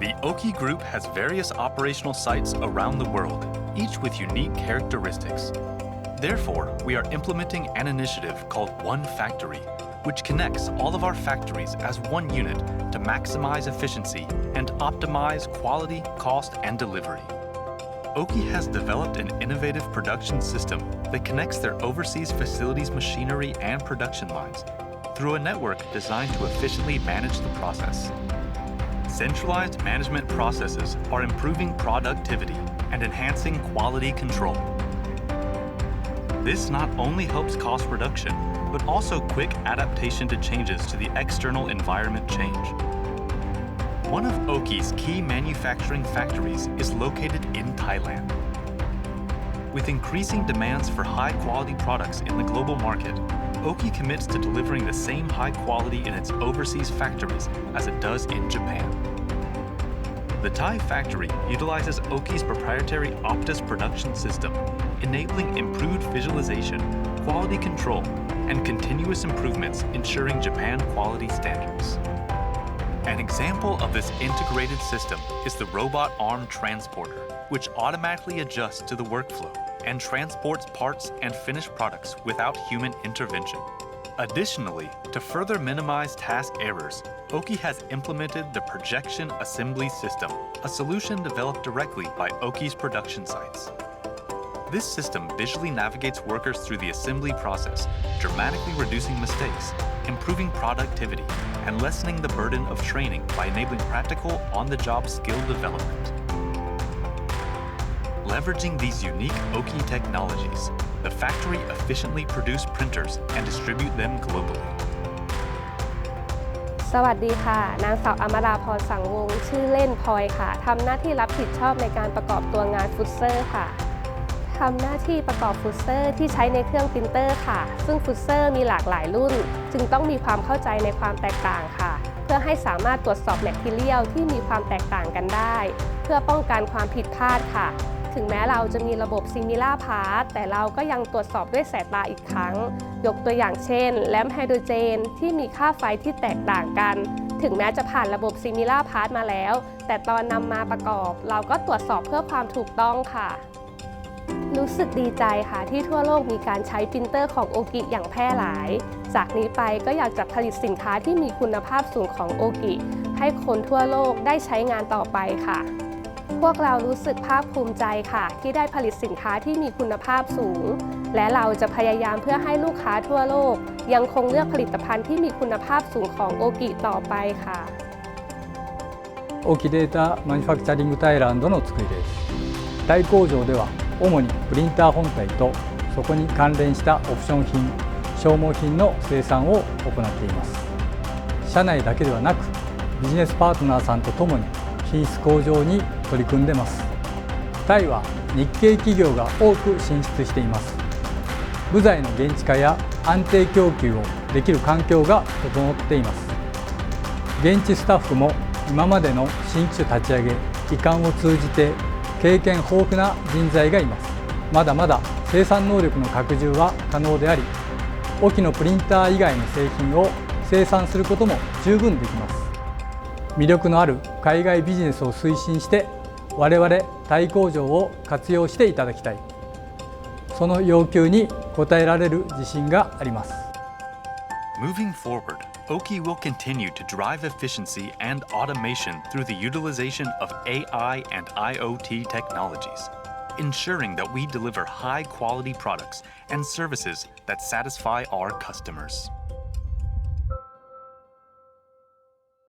The OKI Group has various operational sites around the world, each with unique characteristics. Therefore, we are implementing an initiative called One Factory, which connects all of our factories as one unit to maximize efficiency and optimize quality, cost, and delivery. OKI has developed an innovative production system that connects their overseas facilities' machinery and production lines through a network designed to efficiently manage the process. Centralized management processes are improving productivity and enhancing quality control. This not only helps cost reduction, but also quick adaptation to changes to the external environment change. One of OKI's key manufacturing factories is located in Thailand. With increasing demands for high-quality products in the global market, OKI commits to delivering the same high quality in its overseas factories as it does in Japan. The Thai factory utilizes OKI's proprietary Optus production system, enabling improved visualization, quality control, and continuous improvements ensuring Japan quality standards. An example of this integrated system is the robot arm transporter, which automatically adjusts to the workflow and transports parts and finished products without human intervention. Additionally, to further minimize task errors, OKI has implemented the projection assembly system, a solution developed directly by OKI's production sites. This system visually navigates workers through the assembly process, dramatically reducing mistakes, improving productivity, and lessening the burden of training by enabling practical on-the-job skill development. Leveraging these unique OKI technologies, the factory efficiently produces printers and distribute them globally. สวัสดีค่ะนางสาวอมราพรสังวงศ์ชื่อเล่นพลอยค่ะทำหน้าที่รับผิดชอบในการประกอบตัวงานฟุตเซอร์ค่ะทำหน้าที่ประกอบฟุตเซอร์ที่ใช้ในเครื่องปรินเตอร์ค่ะซึ่งฟุตเซอร์มีหลากหลายรุ่นจึงต้องมีความเข้าใจในความแตกต่างค่ะเพื่อให้สามารถตรวจสอบแมททีเรียลที่มีความแตกต่างกันได้เพื่อป้องกันความผิดพลาดค่ะถึงแม้เราจะมีระบบ Similar Part แต่เราก็ยังตรวจสอบด้วยสายตาอีกครั้งยกตัวอย่างเช่นแลมป์ไฮโดรเจนที่มีค่าไฟที่แตกต่างกันถึงแม้จะผ่านระบบ Similar Part มาแล้วแต่ตอนนำมาประกอบเราก็ตรวจสอบเพื่อความถูกต้องค่ะรู้สึกดีใจค่ะที่ทั่วโลกมีการใช้ปรินเตอร์ของโอกิอย่างแพร่หลายจากนี้ไปก็อยากจะผลิตสินค้าที่มีคุณภาพสูงของโอกิให้คนทั่วโลกได้ใช้งานต่อไปค่ะพวกเรารู้สึกภาคภูมิใจค่ะที่ได้ผลิตสินค้าที่มีคุณภาพสูงและเราจะพยายามเพื่อให้ลูกค้าทั่วโลกยังคงเลือกผลิตภัณฑ์ที่มีคุณภาพสูงของโอกิต่อไปค่ะOKI データマニュファクチャリングタイランドの作りです。大工場では主にプリンター本体とそこに関連したオプション品、消耗品の生産を行っています。社内だけではなくビジネスパートナーさんとともに品質向上に取り組んでいます。タイは日系企業が多く進出しています。部材の現地化や安定供給をできる環境が整っています。現地スタッフも今までの新規種立ち上げ、移管を通じて経験豊富な人材がいます。まだまだ生産能力の拡充は可能であり、OKIのプリンター以外の製品を生産することも十分できます。魅力のある海外ビジネスを推進して、我々タイ工場を活用していただきたい。その要求に応えられる自信があります。Moving forward, OKI will continue to drive efficiency and automation through the utilization of AI and IoT technologies, ensuring that we deliver high-quality products and services that satisfy our customers.